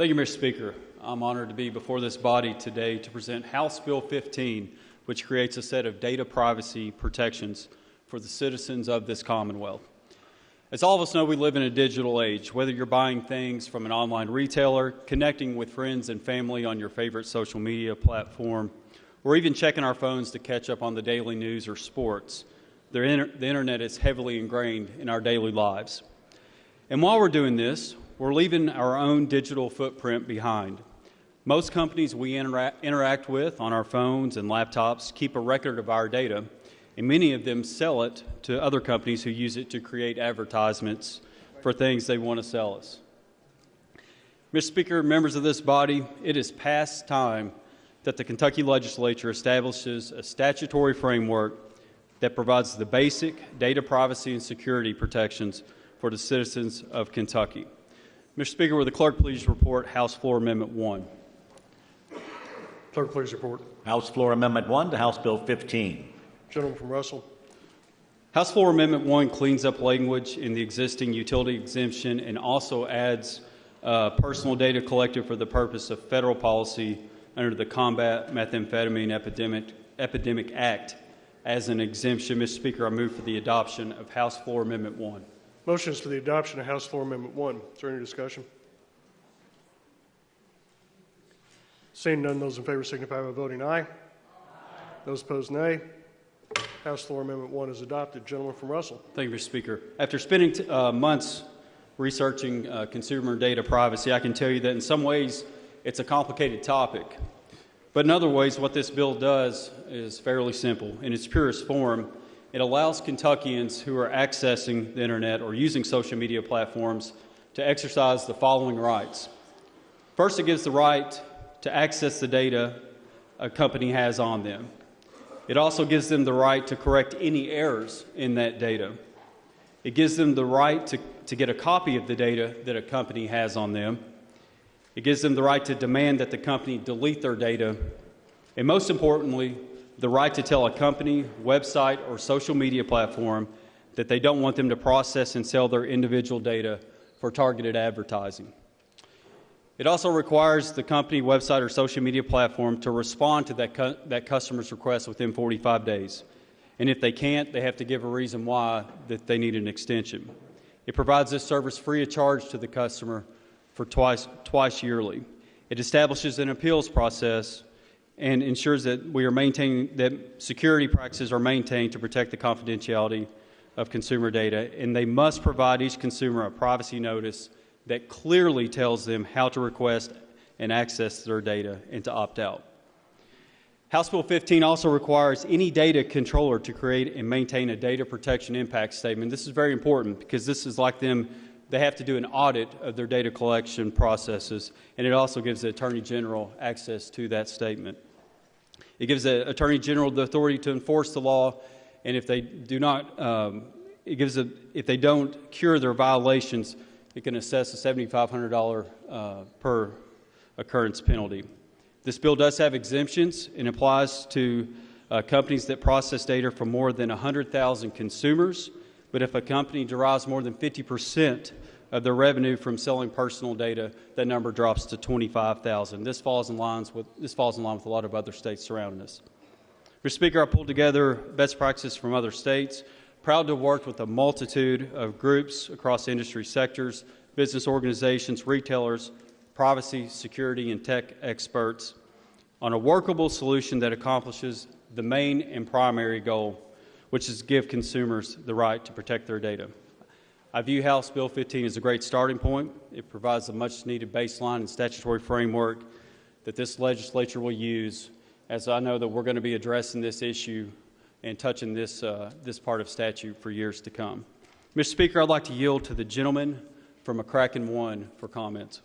Thank you, Mr. Speaker. I'm honored to be before this body today to present House Bill 15, which creates a set of data privacy protections for the citizens of this Commonwealth. As all of us know, we live in a digital age. Whether you're buying things from an online retailer, connecting with friends and family on your favorite social media platform, or even checking our phones to catch up on the daily news or sports, the internet is heavily ingrained in our daily lives. And while we're doing this, we're leaving our own digital footprint behind. Most companies we interact with on our phones and laptops keep a record of our data, and many of them sell it to other companies who use it to create advertisements for things they want to sell us. Mr. Speaker, members of this body, it is past time that the Kentucky Legislature establishes a statutory framework that provides the basic data privacy and security protections for the citizens of Kentucky. Mr. Speaker, will the clerk please report House Floor Amendment 1? Clerk, please report. House Floor Amendment 1 to House Bill 15. Gentleman from Russell. House Floor Amendment 1 cleans up language in the existing utility exemption and also adds personal data collected for the purpose of federal policy under the Combat Methamphetamine Epidemic Act as an exemption. Mr. Speaker, I move for the adoption of House Floor Amendment 1. Motion is for the adoption of House Floor Amendment 1. Is there any discussion? Seeing none, those in favor signify by voting aye. Aye. Those opposed, nay. House Floor Amendment 1 is adopted. Gentleman from Russell. Thank you, Mr. Speaker. After spending months researching consumer data privacy, I can tell you that in some ways it's a complicated topic. But in other ways, what this bill does is fairly simple. In its purest form, it allows Kentuckians who are accessing the internet or using social media platforms to exercise the following rights. First, it gives the right to access the data a company has on them. It also gives them the right to correct any errors in that data. It gives them the right to get a copy of the data that a company has on them. It gives them the right to demand that the company delete their data. And most importantly, the right to tell a company, website, or social media platform that they don't want them to process and sell their individual data for targeted advertising. It also requires the company, website, or social media platform to respond to that customer's request within 45 days. And if they can't, they have to give a reason why that they need an extension. It provides this service free of charge to the customer for twice yearly. It establishes an appeals process and ensures that that security practices are maintained to protect the confidentiality of consumer data, and they must provide each consumer a privacy notice that clearly tells them how to request and access their data and to opt out. House Bill 15 also requires any data controller to create and maintain a data protection impact statement. This is very important because this is like they have to do an audit of their data collection processes, and it also gives the Attorney General access to that statement. It gives the Attorney General the authority to enforce the law, and if they do not, if they don't cure their violations, it can assess a $7,500 per occurrence penalty. This bill does have exemptions and applies to companies that process data from more than 100,000 consumers. But if a company derives more than 50% of their revenue from selling personal data, that number drops to 25,000. This falls in line with a lot of other states surrounding us. Mr. Speaker, I pulled together best practices from other states. Proud to have worked with a multitude of groups across industry sectors, business organizations, retailers, privacy, security, and tech experts on a workable solution that accomplishes the main and primary goal, which is to give consumers the right to protect their data. I view House Bill 15 as a great starting point. It provides a much-needed baseline and statutory framework that this legislature will use, as I know that we're going to be addressing this issue and touching this part of statute for years to come. Mr. Speaker, I'd like to yield to the gentleman from McCracken 1 for comments.